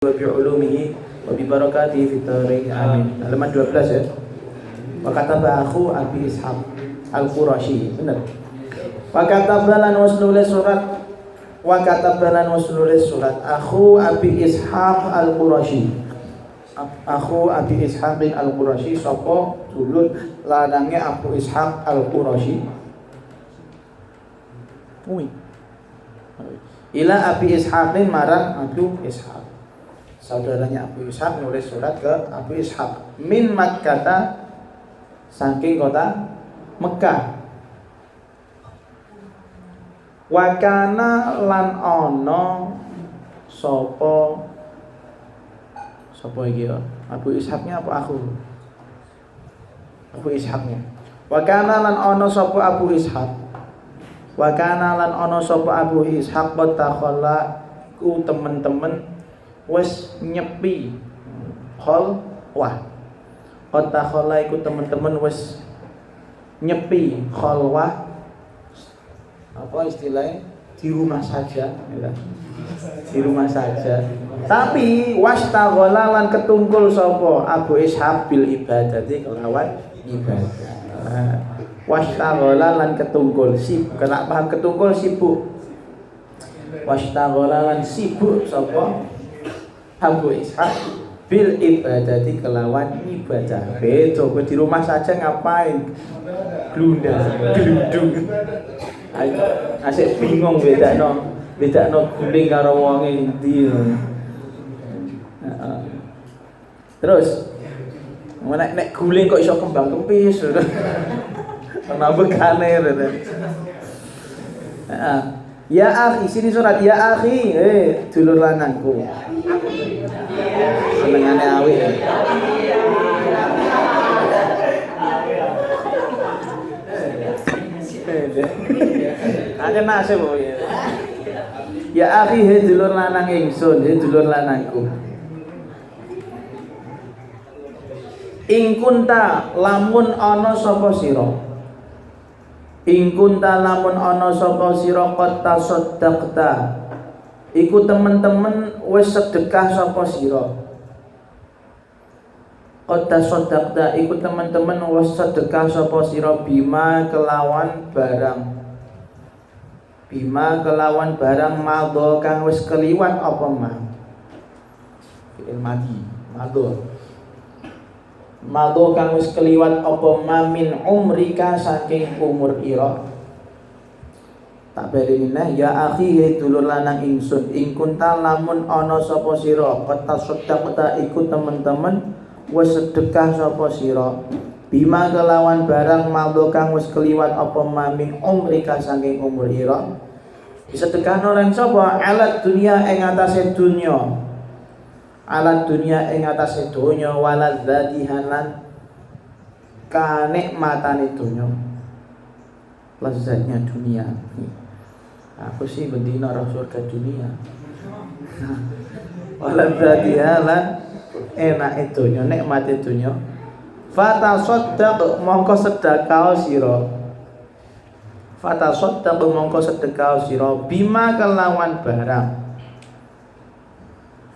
wa bi ulumihi wa bi barakatihi fid dharain amin. Halaman 12 ya. Wa kataba akhu Abi Ishaq Al-Qurashi. Benar. Wa kataba lan nulis surat wa kataba lan nulis surat akhu Abi Ishaq Al-Qurashi. Akhu Abi Ishaq Al-Qurashi sapa dulur lanange Abu Ishaq Al-Qurashi. Ila Abi Ishaq marang Abu Ishaq. Saudaranya Abu Ishaq nulis surat ke Abu Ishaq min Makkah, saking kota Mekah. Wa kana lan ana sapa iki ya? Abu Ishaqnya apa aku? Abu Ishaqnya. Wa kana lan ana sapa Abu Ishaq. Wa kana lan ana sapa Abu Ishaq takhala ku temen-temen wis nyepi khol wah kota khola iku teman-teman wis nyepi kholwah, apa istilahnya, di rumah saja ya. Di rumah saja, tapi wastaghala lan ketungkul sapa Abu Ishaq bil ibadati kelawan ibadah. Wastaghala lan ketungkul sibuk, kena paham ketungkul sibuk. Wastaghala lan sibuk sapa Abu Ishaq bil ibadati kelawan ibadah. Beto di rumah saja ngapain? Glunda, gludung. Asik bingung bedakno guling karo wonge ndi. Terus nek guling kok iso kembang kempis. Ana bekane gitu. Ya akhi, sini surat ya akhi, dulur lanangku. Senengane awi. Ada nase po ya. Ya akhi, dulur lanang ingsun, dulur lanangku. Ing kunta lamun ana sapa sira. Ing kunta lamun ana sapa sira qad tasaddaqta, iku temen-temen wis sedekah sapa sira. Qad tasaddaqta iku temen-temen wis sedekah sapa sira bima kelawan barang madha kang wis keliwat apa mah. Fi'il madhi madha kang wis keliwat apa ma min umrika saking umur ira. Tak berenina ya akhi dulur lanang ingsun ing kunta lamun ana sapa sira kata sedekah iku temen-temen wis sedekah sapa sira bima kelawan barang madha kang wis keliwat apa ma min umrika saking umur ira. Disedekahno lan sapa alat dunia ing atase dunya. Alat dunia ing atase donya waladzatihan lan kanikmatane donya, lezatnya dunia. Aku sih bendina roh surga dunia. Waladzatihan lan enake donya, nikmate donya. Fatasaddaq mongko sedekah sira. Fatasaddaq mongko sedekah sira bima kelawan barang.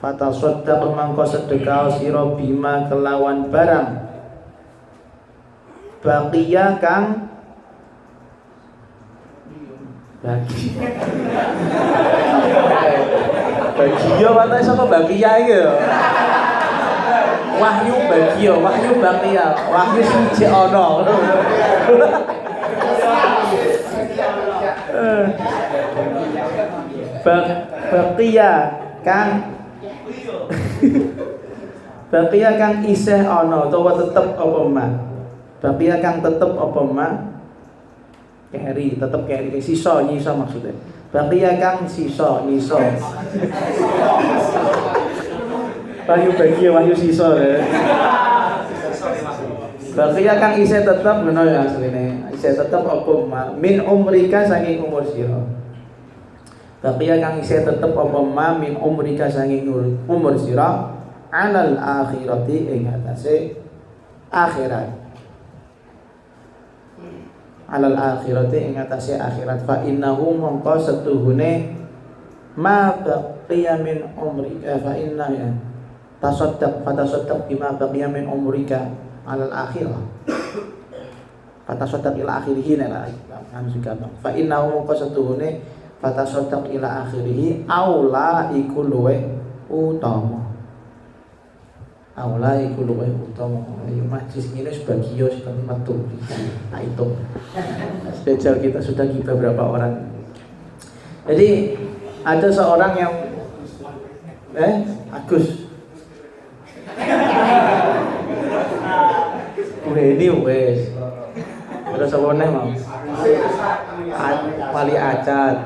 Fatasaddaq mangko sedekah sira bima kelawan barang baqiya kang baqiya wae sapa baqiya iki ya. Wahyu baqiya, wahyu baqiya, wahyu siji ana. Baqiya kang baqiya kang isih ana utawa tetep apa mah. Baqiya kang tetep apa mah. Keri, tetep keri, sisa nyisa maksudnya. Baqiya kang sisa nyisa. Wahyu baqiya wahyu sisa. Baqiya kang isih tetep ngono ya asline. Isih tetep apa mah min umrika saking umur sira. Baqiya kang isih tetep apa ma min umrika saking umur sira alal akhirati ing atase akhirat. Alal akhirati ing atase akhirat fa innahu mongko setuhune ma baqiya min umrika fa inna ya fatasaddaq bima baqiya min umrika 'alal akhirah. Fatasaddaq ila akhirih nek kan juga fa innahu qasatuhune fatasaddaq ila akhirih aula iku luweh utama. Aula iku luweh utama. Ayo majlis ngene sebagian sekali metu. Nah itu. Spesial kita sudah kita berapa orang. Jadi ada seorang yang Agus. Ini wes. Terus apa nih mau? Wali Acat,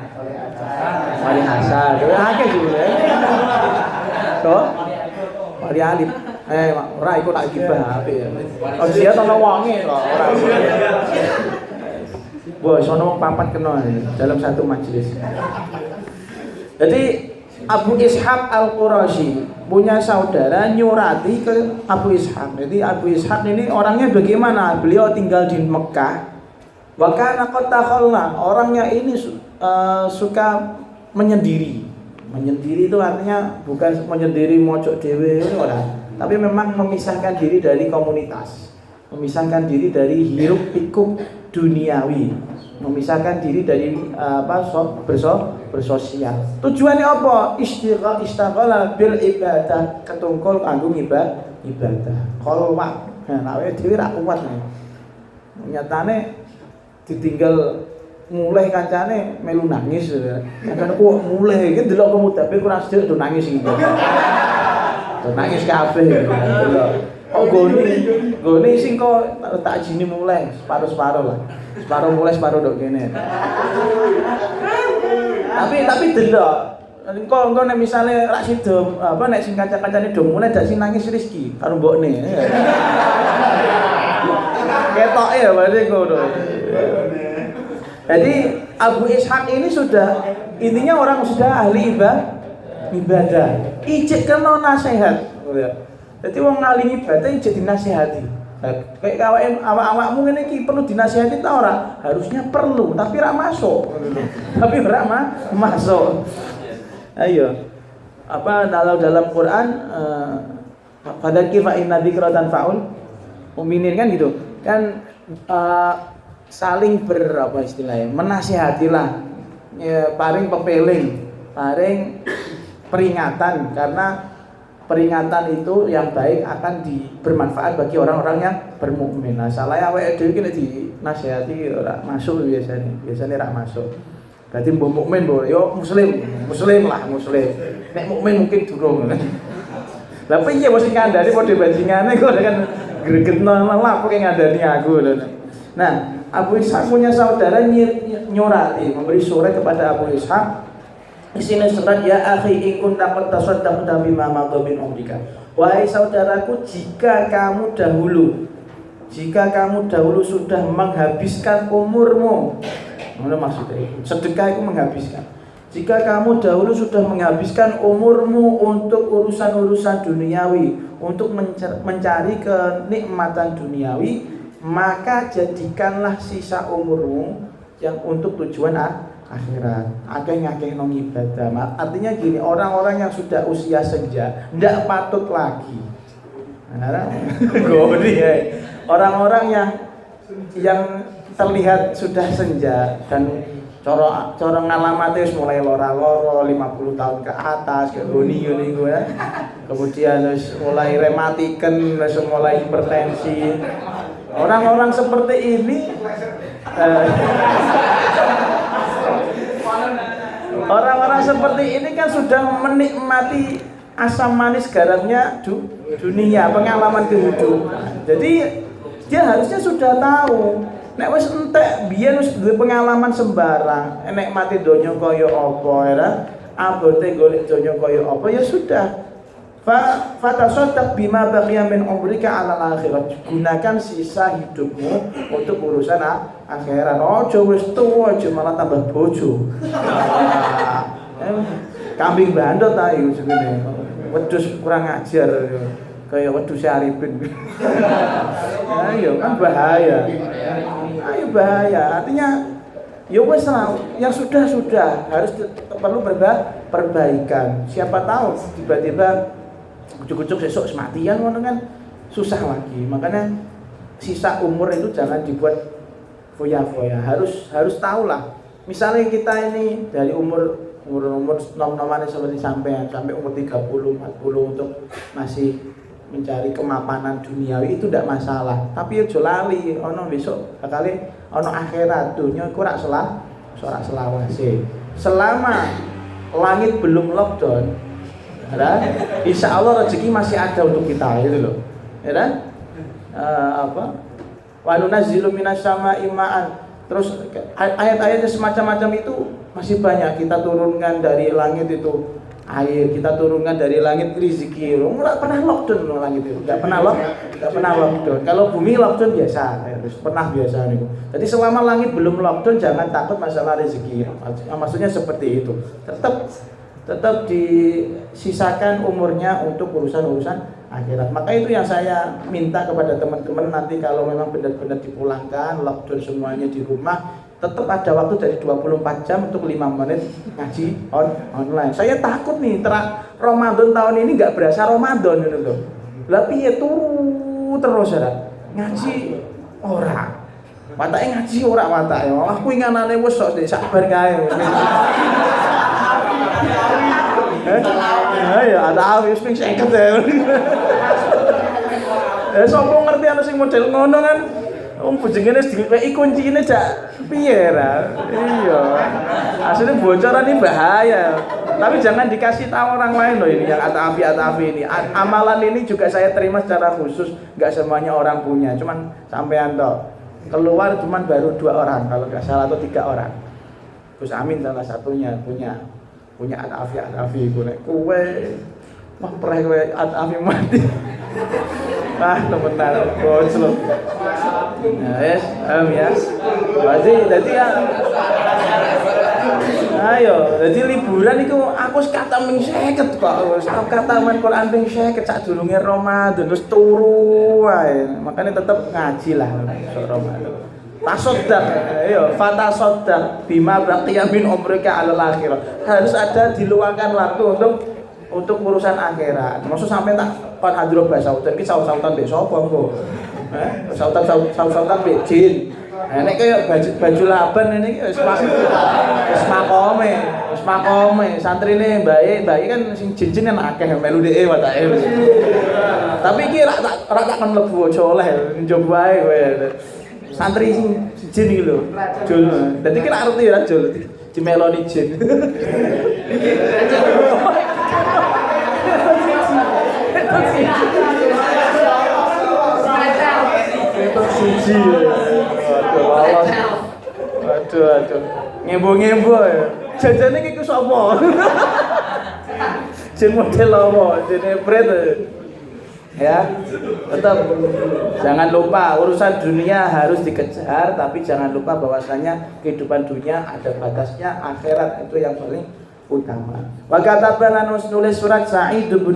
Wali Hasan. Akeh juga. Toh? Wali Alim. Ora iku tak gibah apik ya. Oh dia ana wonge kok ora. Wah, sono papat kena dalam satu majelis. Jadi Abu Ishaq Al-Qurashi punya saudara nyurati ke Abu Ishaq. Jadi Abu Ishaq ini orangnya bagaimana? Beliau tinggal di Mekah. Wa kana qad takhalla. Orangnya ini suka menyendiri. Menyendiri itu artinya bukan menyendiri mojok dhewe ora, tapi memang memisahkan diri dari komunitas. Memisahkan diri dari hiruk pikuk duniawi, memisahkan diri dari bersosial. Tujuannya apa? Istighala bil ibadah, ketungkul kanggo ibadah. Kholwat. Nah, awake dhewe ra kuat nih. Nyatane ditinggal mulai kancane melu nangis. Kancane kok mulai iki delok kemudabe kurang sedhek do nangis iki. Do nangis kabeh. Oh goni sing kok tak jini mulai separuh lah. Separuh mulai separuh dok kene. Tapi delok. Engko nek misale rak sida nek sing kanca-kancane do mulai dak sing nangis Rizki karo mbokne. Ketoke ya berarti ngono. Jadi Abu Ishaq ini sudah intinya orang sudah ahli ibadah. Ijek kena nasihat. Jadi wong ahli ibadah ijek dinasihati. Kayak awakmu ngene iki perlu dinasihati ta ora? Harusnya perlu, tapi ora masuk. Tapi ora masuk. Ayo. Dalam Quran fadzakir fa inna dzikra tanfa'ul mu'minin kan gitu. Kan saling istilahnya menasihatilah, paring pepeling, paring peringatan, karena peringatan itu yang baik akan bermanfaat bagi orang-orang yang bermukmin. Nah, salahnya awake dhewe iki nek dinasihati ora masuk biasanya ora masuk. Berarti mbok mukmin mbok yo muslim lah. Nek mukmin mungkin durung. Lah piye mesti ngandani padha bajingane kok kan gregetno lah kok ngandani aku lho. Nah, Abu Ishaq punya saudara nyurati, memberi surat kepada Abu Ishaq. Di sini surat, ya akhi in kunta qad tasaddaqta bima madha min umrika. Wahai saudaraku, jika kamu dahulu sudah menghabiskan umurmu. Mana maksudnya? Sedekah itu menghabiskan. Jika kamu dahulu sudah menghabiskan umurmu untuk urusan-urusan duniawi, untuk mencari kenikmatan duniawi, maka jadikanlah sisa umurmu yang untuk tujuan akhirat. Akeh nang ibadah. Artinya gini, orang-orang yang sudah usia senja ndak patut lagi. Orang-orang yang terlihat sudah senja dan cara ngalamatnya mulai loro 50 tahun ke atas, ke goni ya. Kemudian mulai rematiken, mulai hipertensi. Orang-orang seperti ini orang-orang seperti ini kan sudah menikmati asam manis garamnya dunia, pengalaman kehidupan. Jadi dia harusnya sudah tahu nek wis entek biyen wis duwe pengalaman sembarang, nek mati donya kaya apa ya, abote golek donya kaya apa ya sudah. Fatasaddaq bima baqiya min umrika 'ala akhirat. Gunakan sisa hidupmu untuk urusan akhirat. Ojo wis tuwa aja malah tambah bojo. Kambing bandot ta iku jenenge. Wedhus kurang ajar kayak wedhus Arifin. Ayo kan bahaya. Ayo bahaya. Artinya Ya wes lah, yang sudah harus perlu perbaikan. Siapa tahu tiba-tiba ujuk-ujuk besok sematian ngono kan susah lagi. Makanya sisa umur itu jangan dibuat foya-foya. Harus tahu lah. Misalnya kita ini dari umur nom-noman seperti sampai umur 30, 40 untuk masih mencari kemapanan duniawi itu tidak masalah, tapi aja lali ono besok bakal ono akhirat dunia iku ora selawase. Selama langit belum lockdown, ya, insya Allah rezeki masih ada untuk kita itu loh, ya kan? Wa nunazzilu minas sama'i ma'an. Terus ayat-ayatnya semacam-macam itu masih banyak. Kita turunkan dari langit itu air, kita turunkan dari langit rezeki. Enggak pernah lockdown loh langit itu. Enggak pernah lockdown. Kalau bumi lockdown biasa, pernah biasa nih. Jadi selama langit belum lockdown jangan takut masalah rezeki. Maksudnya seperti itu. Tetap disisakan umurnya untuk urusan-urusan akhirat. Maka itu yang saya minta kepada teman-teman nanti kalau memang benar-benar dipulangkan, lockdown semuanya di rumah, tetap ada waktu dari 24 jam untuk 5 menit ngaji online. Saya takut nih, Ramadan tahun ini nggak berasa Ramadan gitu loh. Lah piye turu terus ya. Ngaji ora. Watake ngaji ora watake. Aku inganane wis sok sabar kae. Ya ada wis ping 50 ya. Sopo ngerti ana sing model ngono kan. Bojengene wis diweki kuncine jak piye ra. Iya. Asline bocoran ini bahaya. Tapi jangan dikasih tahu orang lain loh ini yang atafi ini. Amalan ini juga saya terima secara khusus, enggak semuanya orang punya. Cuman sampean toh. Keluar cuman baru 2 orang kalau enggak salah atau 3 orang. Gus Amin salah satunya punya atafi kowe mah preh kowe atafi mati. Wah, temenan bocor. Nah, yes, ya. Jadi ya. Ayo, jadi liburan itu aku kata ming 50 kok. Aku kata main Quran ping 50 sadurunge Ramadan terus turu wae. Makanya tetap ngaji lah Ramadan. Tasoddaq, ayo fatasoddaq bima baqiya min umrika alal akhirah. Harus ada diluangkan waktu untuk urusan akhirat. Maksud sampai tak kon hadro bahasa udan ki saut-sautan mbek sapa engko? Sautan mbek jin. Nek kaya baju laban ini wis makome. Santrine mbake kan sing jin kan akeh melu dheke watake. Tapi iki rak tak kon mlebu aja oleh njaba wae kowe. Santri sing jin iki lho. Jul. Dadi ki rak ngerti ya jul dimeloni jin. Itu suci ya. Aduh. Ngembo ya. Jajane iki ku sapa? Jin model apa? Jin ebret. Ya. Tetap jangan lupa urusan dunia harus dikejar, tapi jangan lupa bahwasanya kehidupan dunia ada batasnya, akhirat itu yang paling utama. Wa katabana nulis surat Sa'id bin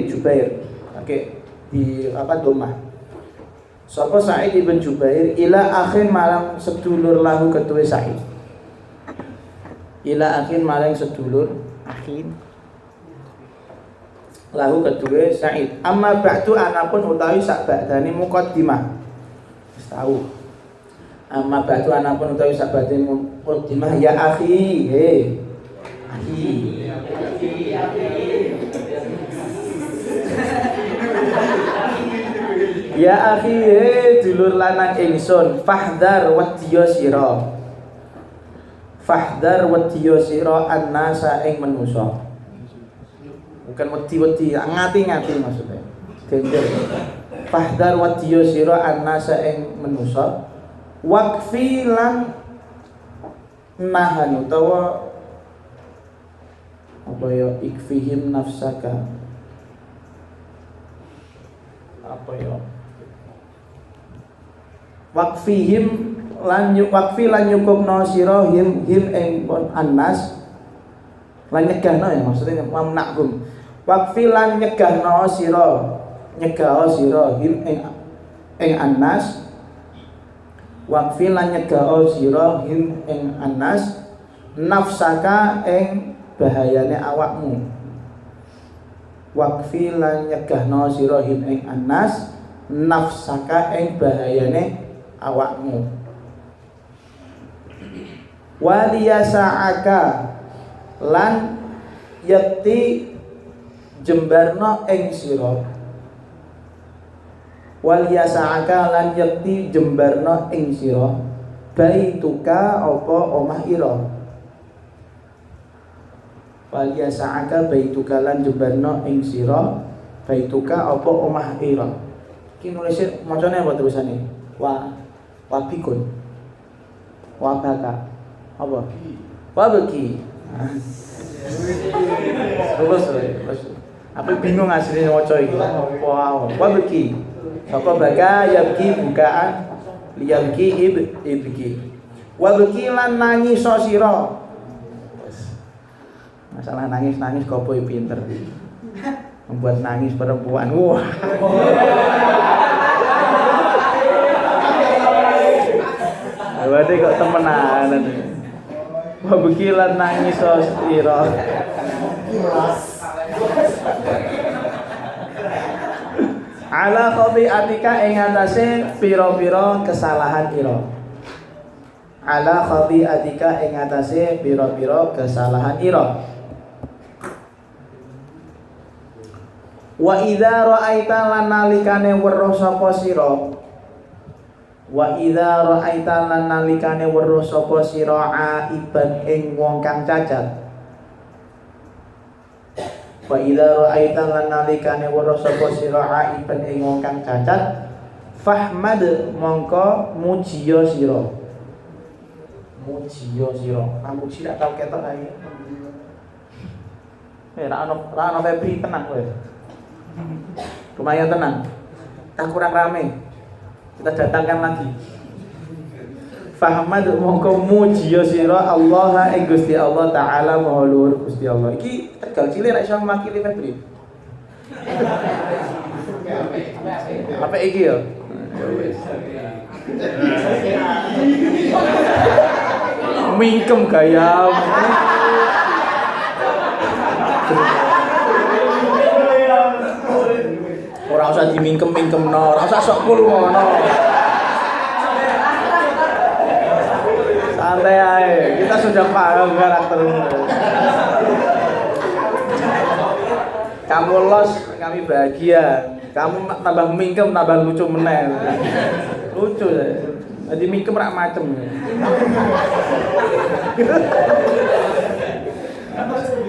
Jubair. Oke, di domah. Sapa Sa'id bin Jubair ila akhin malang sedulur lahu ketuwe Sa'id. Ila akhin malang sedulur akhin lahu ketuwe Sa'id. Amma ba'du anapun utawi sak ba'dane muqaddimah. Wis tahu. Amma ba'du anapun utawi sak ba'dane muqaddimah ya akhi, akhi. Ya akhi dulur lanang ingsun fahdhar wadiya sira annasa ing manusa. Bukan wedi ngati-ngati maksudnya. Gender. Fahdhar wadiya sira annasa ing manusa. Waqfi lan nahan utawa apa ya ikfihim nafsaka. Apa ya? Waqfi lan nyukupno sira him ing annas lan nyegahno ya maksudnya mamnakum. Waqfi lan nyegahno sira him ing annas Waqfi lan nyegah sira him ing anas nafsaka ing bahayane awakmu. Waqfi lan nyegahno sira him ing anas nafsaka ing bahayane awakmu. Waliyasa'aka lan yakti jembarno ing sira. Waliyasa'aka lan yakti jembarno ing sira baituka apa omah ira. Waliyasa'aka baituka lan jembarno ing sira baituka apa omah ira. Iki nulis macane apa tulisane? Wabikun. Wabaka. Apa? Wabaki. Terus. Aku bingung asline maca iki. Wabaki. Sapa baka yabki bukaan liyabki ibki. Wabaki lan nangis sira. Masalah nangis kopo pinter. Membuat nangis perempuan. Wah. Berarti kok temenan. Wabaki lan nangis sira. Ala khati'atika ing atase pira-pira kesalahan ira. Ala khati'atika ing atase pira-pira kesalahan ira. Wa idza ra'aita lan nalikane weruh sapa sira. Wa idza ra'aita lan nalikane weruh sapa sira aiban ing wong kang cacat. Wa idza ra'aita lan nalikane weruh sapa sira aiban ing wong kang cacat fahmad mongko mujiya sira. Mujiya sira. Muji tak tau ketok ae. Ra ono Febri tenang kowe. Lumayan tenang. Tak kurang rame. Kita datangkan lagi. Fahmad mongko mujiya sira Allah ing Gusti Allah taala maha luhur Gusti Allah. Iki Tegal cilik nek iso makili Febri. Apa iki ya? Ya wis. Mingkem gaya. Ora usah dimingkem-mingkemno, ora usah sok cool ngono. Santai ae, kita sudah paham karaktermu. Kamu lolos, kami bahagia. Kamu tambah mingkem, tambah lucu meneh. Lucu ya. Jadi mingkem rak macem.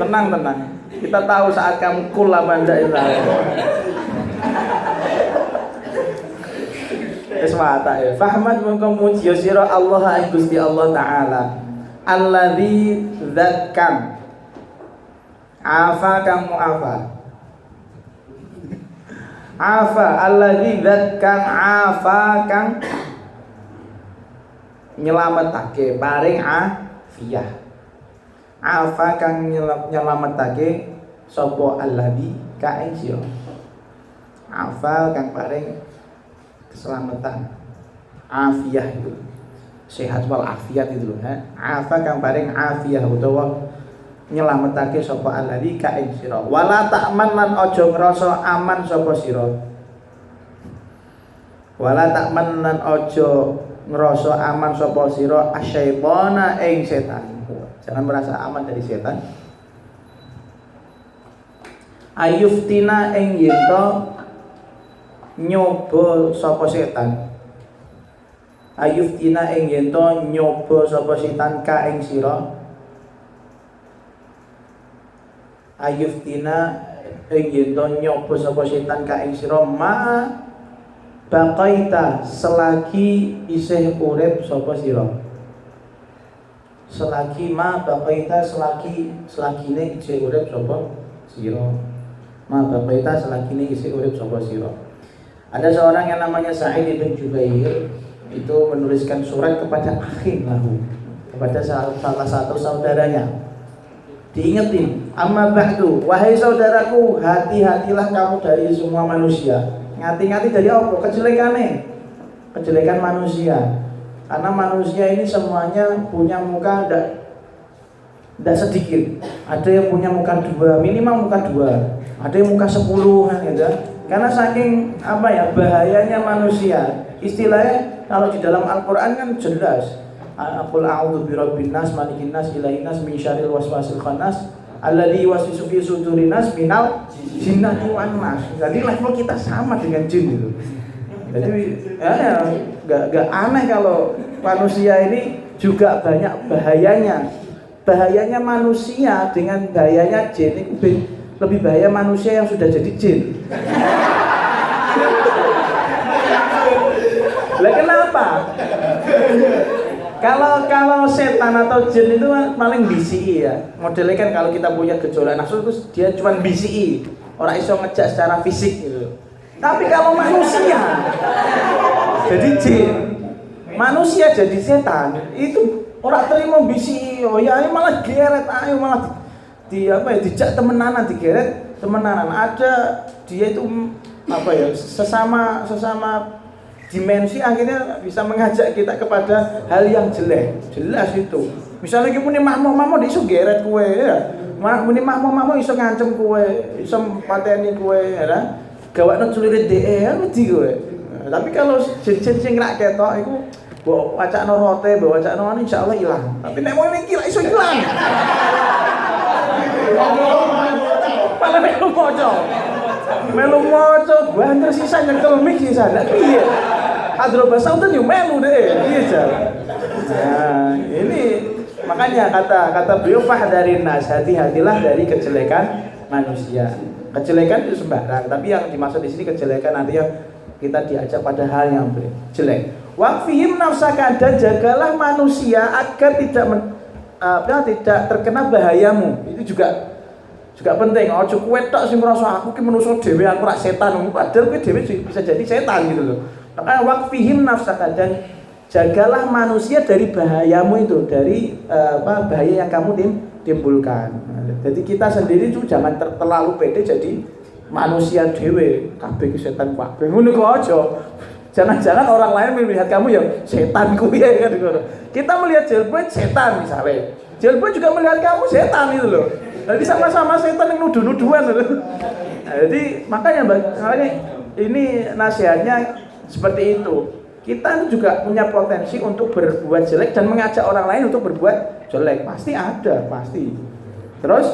Tenang. Kita tahu saat kamu cool apa ndak itu. Wis mata ya. Fahmad mongko muji sira Allah ing Gusti Allah taala. Allazi dzatkan. Afa kang muafa. Afa allazi dzatkan afa kang nyelametake paring afiyah. Afa kang nyelametake sapa allazi ka ing sira. Afa kang paring keselamatan, afiyah itu sehat wal afiat itu loh. Afa kang paring afiyah utawa nyelametake sapa alladzi ka ing sira. Wala ta'man lan aja ngrasa aman sapa sira. Wala ta'man lan aja ngrasa aman sapa sira asyaitana ing setan. Jangan merasa aman dari setan. Ayuftina ing yento nyoba sapa setan. Ayuftina ing yento nyoba sapa setan ka ing sira. Ayuftina ing yento nyoba sapa setan ka ing sira ma baqaita selagi isih urip sapa sira. Selagi ma baqaita selagine isih urip sapa sira. Ma baqaita selagine isih urip sapa sira. Ada seorang yang namanya Sa'id bin Jubair itu menuliskan surat kepada akhin lahu, kepada salah satu saudaranya. Diingetin, amma ba'du, wahai saudaraku, hati-hatilah kamu dari semua manusia. Ngati-ngati dari apa? Kejelekan manusia. Karena manusia ini semuanya punya muka tidak sedikit. Ada yang punya muka 2, minimal muka 2. Ada yang muka 10 kan gitu. Karena saking bahayanya manusia. Istilahnya kalau di dalam Al-Qur'an kan jelas. Qul a'udzu birabbin nas, malikin nas, ilahin nas, min syarril waswasil khannas, alladzi yuwaswisu fi sudurin nas minal jinnati wan nas. Jadi level kita sama dengan jin gitu. Jadi enggak aneh kalau manusia ini juga banyak bahayanya. Bahayanya manusia dengan bahayanya jin itu lebih bahaya manusia yang sudah jadi jin. Lah kenapa? Kalau setan atau jin itu paling BCI ya. Modelnya kan kalau kita punya gejolak nafsu terus dia cuma BCI, orang iso ngejak secara fisik gitu. Tapi kalau manusia jadi jin, manusia jadi setan, itu orang terima BCI. Oh ya, malah geret, ayo malah dijak temenanan, digeret temenanan. Ada dia itu sesama dimensi akhirnya bisa mengajak kita kepada hal yang jelek. Jelas itu. Misalnya kita punya mahmo iso geret kue ya. Punya mahmo iso ngancem kue, iso pateni kue ya. Gawakno culirit DE kan wedi kue. Tapi kalau jin-jin sing rak ketok iku mbok wacakno rote, mbok wacakno insyaallah ilang. Tapi nek mau iki ra iso ilang. Malah melu moco banter sisa nyekel mic sisa ndak piye. Hadro basa udah melu deh. Iya jar. Nah, ini makanya kata beliau fahdharin nas, hati-hatilah dari kejelekan manusia. Kejelekan itu sembarang, tapi yang dimaksud di sini kejelekan nanti yang kita diajak pada hal yang jelek. Waqfihim nafsaka, dan jagalah manusia agar tidak terkena bahayamu. Itu juga penting. Ojo kowe tok sing ngrasa aku ki manusa dhewe, aku rak setan. Padahal kowe dhewe bisa jadi setan gitu loh. Makanya waqfihim nafsaka, dan jagalah manusia dari bahayamu itu, dari bahaya yang kamu timbulkan. Jadi kita sendiri tuh jangan terlalu pede jadi manusia dhewe, kabeh ki setan kabeh. Ngono kok aja. Jangan-jangan orang lain melihat kamu ya setan kuwi ya kan. Kita melihat Jelboy setan misalnya. Jelboy juga melihat kamu setan itu loh. Jadi sama-sama setan yang nuduh-nuduhan loh. Nah, jadi makanya ini nasihatnya seperti itu. Kita juga punya potensi untuk berbuat jelek dan mengajak orang lain untuk berbuat jelek. Pasti ada, pasti. Terus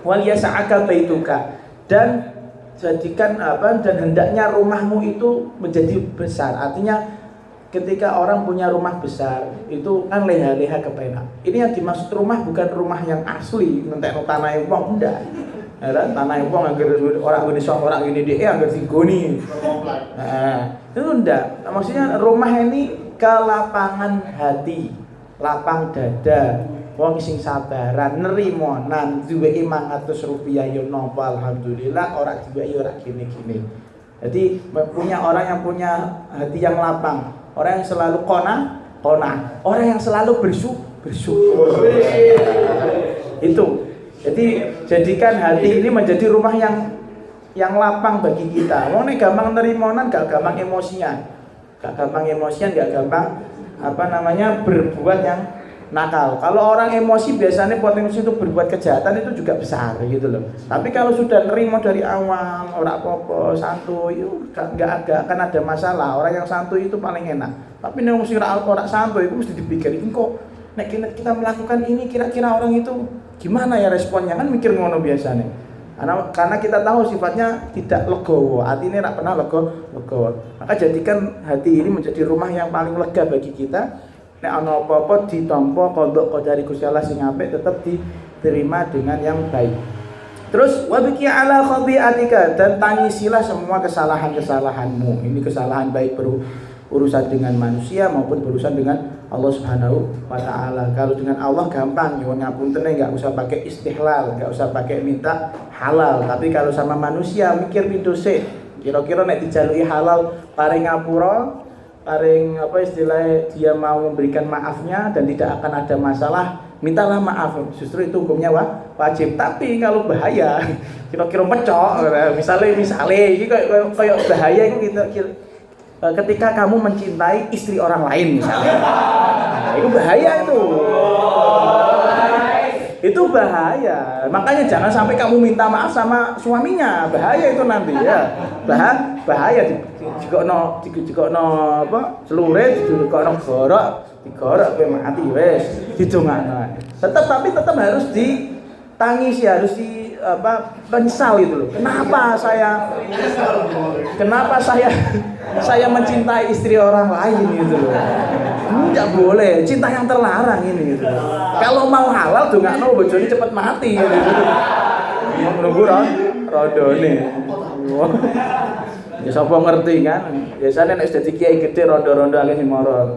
wal yasa'aka baituka, dan jadikan dan hendaknya rumahmu itu menjadi besar. Artinya ketika orang punya rumah besar itu kan leha-leha kepenak. Ini yang dimaksud rumah bukan rumah yang asli, ngentekno tanahe wong ndak. Ya kan tanahe wong anggere orang Indonesia orang ini dia anggere digoni. Nah, itu ndak. Maksudnya rumah ini ke lapangan hati, lapang dada. Wong sing sabaran nerimonan duwe Rp500 yo nopo alhamdulillah, ora duwe ora gini-gini. Jadi punya orang yang punya hati yang lapang, orang yang selalu qona, orang yang selalu bersyukur. Itu. Jadi jadikan hati ini menjadi rumah yang lapang bagi kita. Wong nek gampang nerimonan, gak gampang emosian. Gak gampang berbuat yang nakal. Kalau orang emosi biasanya potensi untuk berbuat kejahatan itu juga besar gitu loh. Tapi kalau sudah nerima dari awal, orang apa-apa, santuy, enggak akan ada masalah. Orang yang santuy itu paling enak. Tapi nek wong sing ora santuy itu mesti dipikirin kok nek kita melakukan ini kira-kira orang itu gimana ya responnya, kan mikir ngono biasanya. Karena kita tahu sifatnya tidak legowo, hati ini tidak pernah legowo. Maka jadikan hati ini menjadi rumah yang paling lega bagi kita. Nek ana apa-apa ditampa qadha qadari Gusti Allah sing apik tetap diterima dengan yang baik. Terus wabiki ala khati'atika, dan tangisilah semua kesalahan-kesalahanmu. Ini kesalahan baik berurusan dengan manusia maupun berurusan dengan Allah Subhanahu wa taala. Kalau dengan Allah gampang, nyuwun ngapuntene, enggak usah pakai istihlal, enggak usah pakai minta halal. Tapi kalau sama manusia mikir pintu sik. Kira-kira nek dijaluki halal paring ngapura, paling istilahnya dia mau memberikan maafnya dan tidak akan ada masalah, mintalah maaf. Justru itu hukumnya wajib. Tapi kalau bahaya, kira-kira pecok, misalnya ini kayak bahaya itu ketika kamu mencintai istri orang lain misalnya. Nah, itu bahaya itu. Itu bahaya. Makanya jangan sampai kamu minta maaf sama suaminya. Bahaya itu nanti ya. Bahaya digokno apa? Celurit, digokno digorok kowe mati wis. Didongakno. Tapi tetap harus ditangisi, harus menyesal gitu loh. Kenapa saya mencintai istri orang lain gitu loh. Ini tidak boleh, cinta yang terlarang ini gitu. Kalau mau halal dongakno bojone cepet mati gitu. Menunggu rodone. Ya sapa ngerti kan. Biasanya nek dadi kiai gede rondo-rondo akeh sing mara.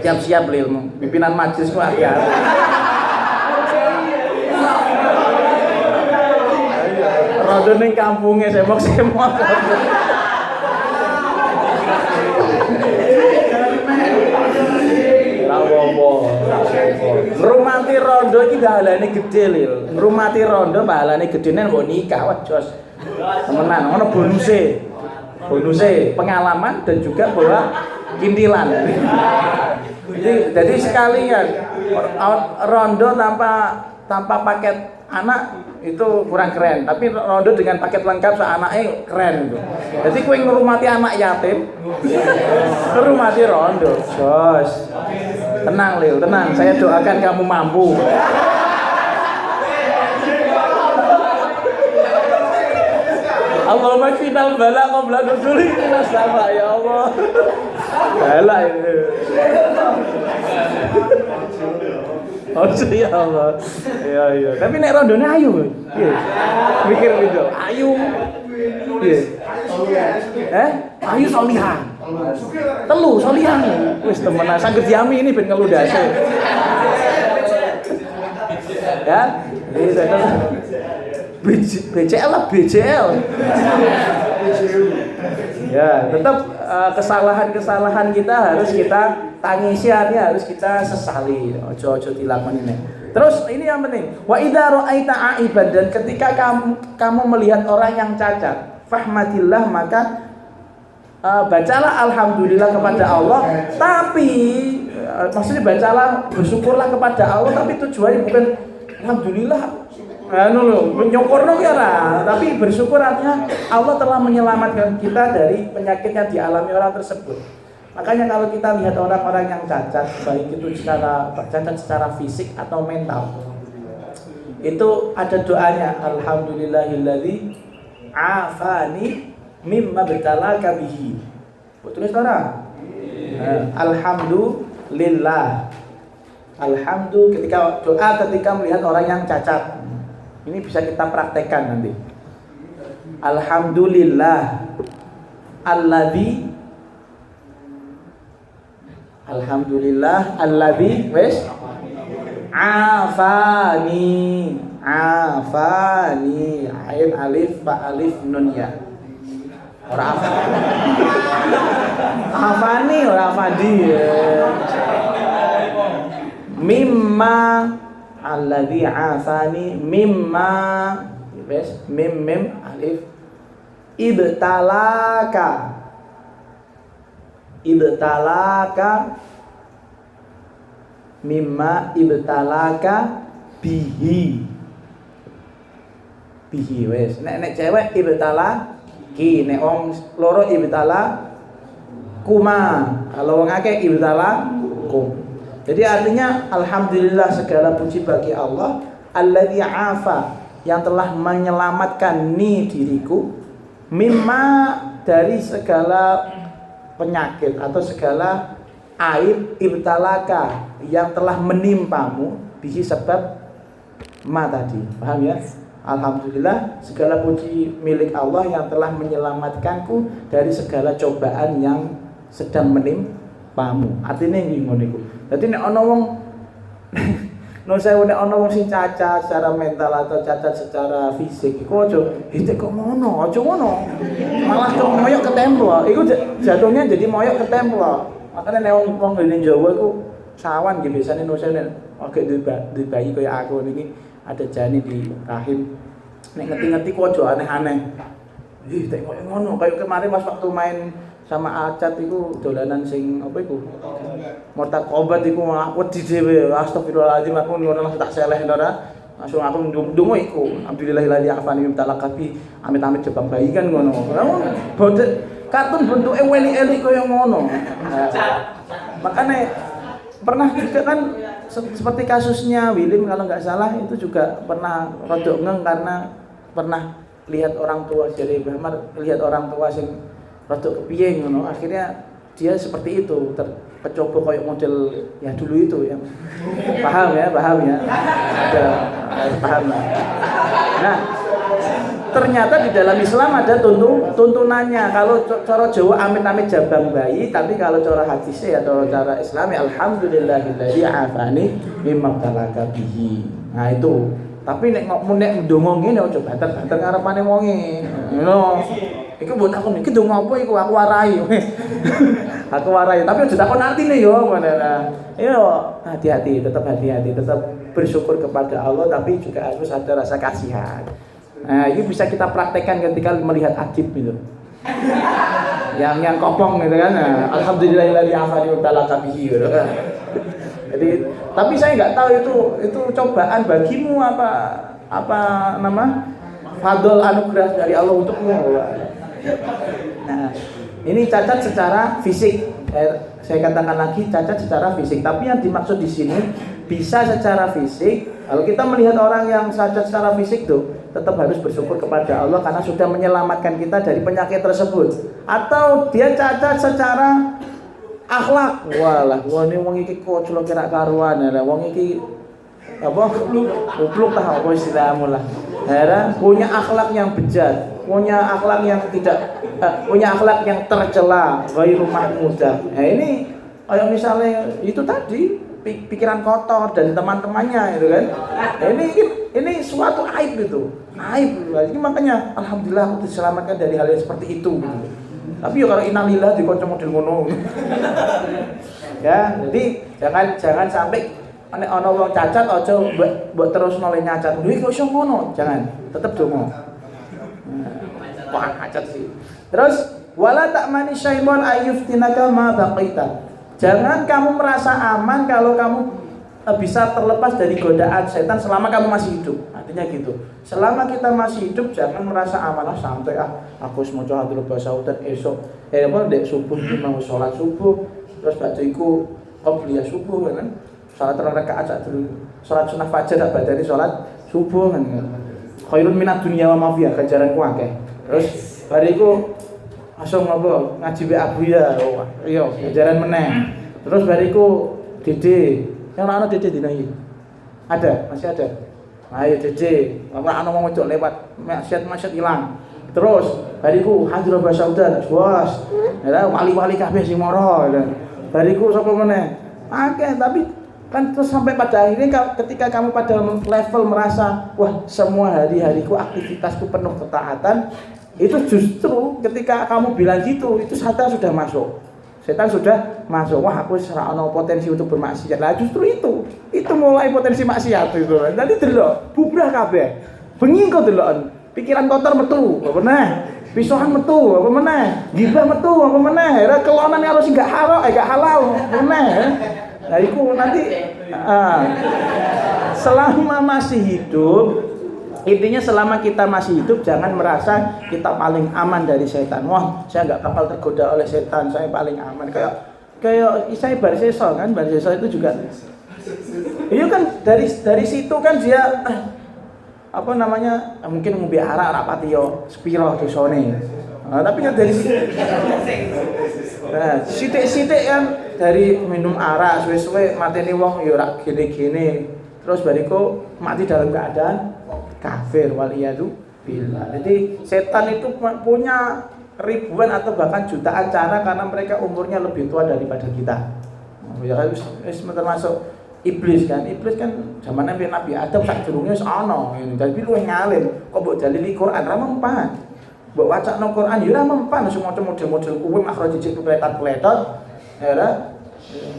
Siap-siap lho, pimpinan majelis ku hati-hati. Rondo ning kampunge semok-semok. Ngrumati rondo iki pahalane gede lho. Ngrumati rondo pahalane gedene mbok nikah wajos. Temenan ono bonuse. Bonuse pengalaman dan juga bawa kintilan. Jadi sekalian rondo tanpa paket anak itu kurang keren, tapi rondo dengan paket lengkap anaknya keren itu. Jadi kowe ngrumati anak yatim, ngrumati rondo. Jos. Tenang Lil, tenang. Saya doakan kamu mampu. Allahumma final bala qabla nuzuli minas sama ya Allah. Bala ini. Oh ya Allah. Iya. Tapi nek rondone ayu. Iya. Mikir gitu. Ayu. Iya. Ayu solihan. Telu solihan. Wis temenan saged diami ini ben ngeludase. Ya. BCL lah BCL. Ya, tetap kesalahan-kesalahan kita harus kita tangisi, harus kita sesali. Ojo dilakoni ini. Terus ini yang penting. Wa idza ra'aita aiban, dan ketika kamu melihat orang yang cacat, fahmatillah, maka bacalah alhamdulillah kepada Allah. Tapi maksudnya bacalah, bersyukurlah kepada Allah, tapi tujuannya bukan alhamdulillah menyokorno ya, tapi bersyukur artinya Allah telah menyelamatkan kita dari penyakit yang dialami orang tersebut. Makanya kalau kita lihat orang-orang yang cacat, baik itu cacat secara fisik atau mental, itu ada doanya, alhamdulillahilladzi afani mimma btalaka bihi. Tulis orang. Alhamdulillah. Ketika doa ketika melihat orang yang cacat. Ini bisa kita praktekkan nanti. Alhamdulillah alladzi wes afani ain alif fa alif nun ya. Ora afani ora afadi. Mimma alladzi afani mimma wes mim alif ibtalaka mimma ibtalaka bihi wes nek cewek ibtalaki, nek wong loro ibtala kuma, kalau wong akeh ibtala kum. Jadi artinya alhamdulillah, segala puji bagi Allah alladzi afa, yang telah menyelamatkan diriku mimma, dari segala penyakit atau segala aib, ibtalaka, yang telah menimpamu bihi sebab ma tadi. Paham ya? Alhamdulillah, segala puji milik Allah yang telah menyelamatkanku dari segala cobaan yang sedang menimpamu. Artinya ngono iku. Dadi nek ana wong nek ana wong sing cacat secara mental atau cacat secara fisik iku aja kok ngono, aja ngono. Malah kok moyok ke tembok. Iku jatuhnya jadi moyok ke tembok. Makanya nek wong ngene Jawa iku sawan nggih biasane nek agak duwe bayi kaya aku niki ada jani di rahim. Nek ngerti-ngerti kok aja aneh-aneh. Tek koyo ngono, kayak kemarin pas waktu main sama Acat iku dolanan sing apa iku? Mortal Kombat iku aku wedi dhewe. Astagfirullahaladzim aku ngono langsung tak seleh ora. Langsung aku ndonga iku. Alhamdulillahilladzi afani mimtalaqabi. Amit-amit jebak bayi kan ngono. Boten kartun bentuke elik-elik kaya ngono. Makanya pernah juga kan seperti kasusnya Willim kalau nggak salah itu juga pernah rodok ngeng karena pernah lihat orang tua jadi Bahmar lihat orang tua sing rodok kepiye ngono akhirnya dia seperti itu tercoba kayak model ya dulu itu yang paham ya ada paham lah. Nah ternyata di dalam Islam ada tuntunannya. Kalau cara Jawa amit-amit jabang bayi, tapi kalau cara hadisnya atau cara Islami alhamdulillahilladzi afani mimma talaka bihi. Nah itu. Tapi nek ndonga ngene aja banter-banter ngarepane wonge. Ngono. Iku mbok takon iki ndonga apa iku aku warai. Aku warai, tapi aja takon artine yo ngono. Yo hati-hati, tetap bersyukur kepada Allah tapi juga harus ada rasa kasihan. Nah, ini bisa kita praktekkan ketika melihat adib gitu. yang kopong gitu kan. Nah, alhamdulillahilladzi afani talaka bihi gitu kan. Jadi, tapi saya nggak tahu itu cobaan bagimu apa nama fadl anugerah dari Allah untukmu. Nah, ini cacat secara fisik. Saya katakan lagi cacat secara fisik. Tapi yang dimaksud di sini bisa secara fisik. Kalau kita melihat orang yang cacat secara fisik tuh, tetap harus bersyukur kepada Allah karena sudah menyelamatkan kita dari penyakit tersebut. Atau dia cacat secara akhlak. Walah, ini wong iki koclok kira karuan ya. Wong iki apa? Goblok tah apa istilahmu lah. Heran punya akhlak yang bejat, punya akhlak yang punya akhlak yang tercela, ghairu mahmudah. Nah, ini kayak misalnya itu tadi pikiran kotor dan teman-temannya gitu kan. Nah, ini suatu aib gitu. Aib. Jadi makanya alhamdulillah aku diselamatkan dari hal yang seperti itu gitu. Tapi ya kalau innalillah di kanca model ngono. Ya, jadi jangan sampai nek ana wong cacat aja mbok terusno le nyacat. Lho iki kok iso ngono? Jangan, tetep donga. Wah, cacat sih. Terus wala ta'mani syaitan ayyuftinaka ma baqaita. Jangan kamu merasa aman kalau kamu bisa terlepas dari godaan setan selama kamu masih hidup. Artinya gitu. Selama kita masih hidup jangan merasa aman. Santai aku wis maca hadrul basautan esok. Dek subuh mau salat subuh, terus badhe iku qobliyah subuh kan. Salat 2 rakaat sak dulu. Salat sunah fajar sak badane salat subuh kan. Khairun minad dunya wa ma fiha, ganjaran ku akeh. Terus bariku langsung ngopo ngaji be Abu ya. Iya, ganjaran meneh. Terus bariku Dede. Yang ana Dede dina iki. Ada, masih ada. Ayo Dede, ora ana wong wedok lewat, maksiat ilang. Terus bariku hadra basaudan, was. Ya wali-wali kabeh sing mara. Bariku sapa meneh? Akeh tapi kan terus sampai pada akhirnya ketika kamu pada level merasa wah semua hari-hariku aktivitasku penuh ketaatan, itu justru ketika kamu bilang gitu itu setan sudah masuk, wah aku ora ana potensi untuk bermaksiat. Lah justru itu mulai potensi maksiat itu. Nanti delok bubrah kabeh. Bengi kok deloken, pikiran kotor metu, apa meneh? Pisuhan metu, apa meneh? Gibah metu, apa meneh? Ora kelonan karo sing gak halal, apa meneh? Nah itu nanti selama masih hidup, intinya selama kita masih hidup jangan merasa kita paling aman dari setan. Wah saya nggak bakal tergoda oleh setan, saya paling aman. Kayak saya Barseso kan, Barseso itu juga iya kan dari situ kan dia apa namanya mungkin ngombe arak rapati yo spiro dosane. Tapi kan dari sithik-sithik kan dari minum arak suwe-suwe mateni wong ya ora gene-gene. Terus bariku mati dalam keadaan kafir waliyadu billah. Jadi setan itu punya ribuan atau bahkan jutaan cara karena mereka umurnya lebih tua daripada kita. Ya kan termasuk iblis kan zaman Nabi Adam sak durunge wis ana ngene. Tapi luwih ngalim kok mbok dalili Quran ra mempan. Mbok wacana Quran ya ora mempan sing maca model-model kuwi makro jijik pletot-pletot. Ya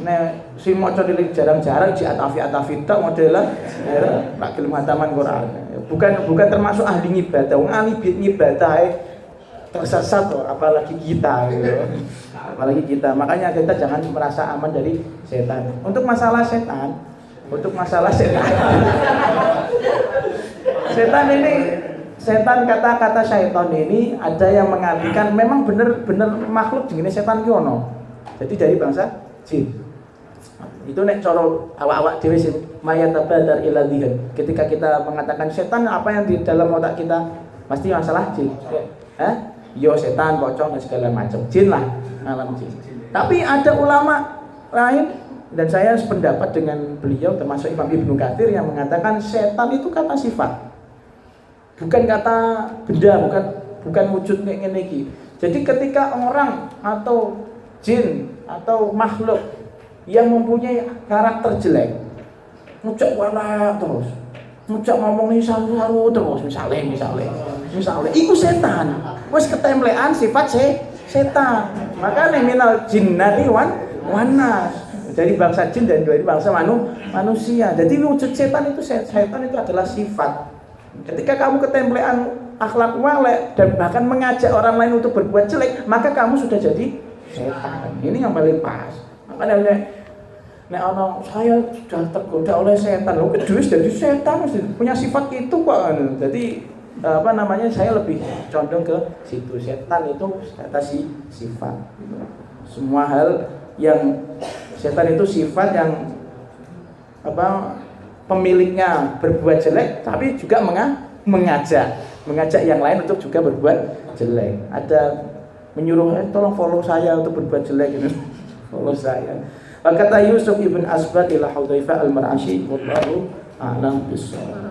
nek sing maca dhewe jarang-jarang di atafi tok modelan ya rak gelem hataman Quran. Bukan termasuk ahli ngibadah. Wong ahli ngibadah tersesat loh, apalagi kita gitu. Apalagi kita. Makanya kita jangan merasa aman dari setan. Untuk masalah setan, setan ini, kata-kata syaitan ini ada yang mengartikan memang benar-benar makhluk jenis setan ki ono. Jadi dari bangsa jin. Itu nek cara awak-awak dhewe sing mayatabadar ila dzihn. Ketika kita mengatakan setan, apa yang di dalam otak kita pasti masalah jin. Yo setan, pocong dan segala macam. Jin lah, alam jin. Tapi ada ulama lain dan saya sependapat dengan beliau termasuk Imam Ibnu Katsir yang mengatakan setan itu kata sifat. Bukan kata benda, bukan wujud kayak ngene iki. Jadi ketika orang atau jin atau makhluk yang mempunyai karakter jelek, ngucap wala terus, ngucap ngomong saru terus, misalnya, iku setan. Wes ketemplean sifat setan. Makanya minal jinnati wanas. Dari bangsa jin dan dari bangsa manusia. Jadi wujud setan itu adalah sifat. Ketika kamu ketemplean akhlak walek dan bahkan mengajak orang lain untuk berbuat jelek, maka kamu sudah jadi setan. Ini yang paling pas. Makanya nek ono saya sudah tergoda oleh setan, lho kedua jadi setan punya sifat itu kok. Jadi saya lebih condong ke situ. Setan itu kata sifat. Semua hal yang setan itu sifat yang pemiliknya berbuat jelek tapi juga mengajak yang lain untuk juga berbuat jelek. Ada menyuruh tolong follow saya untuk berbuat jelek gitu. Follow saya. Kata Yusuf ibn Asbad ila Hudzaifah al-Mar'ashi wallahu a'lam bissawab.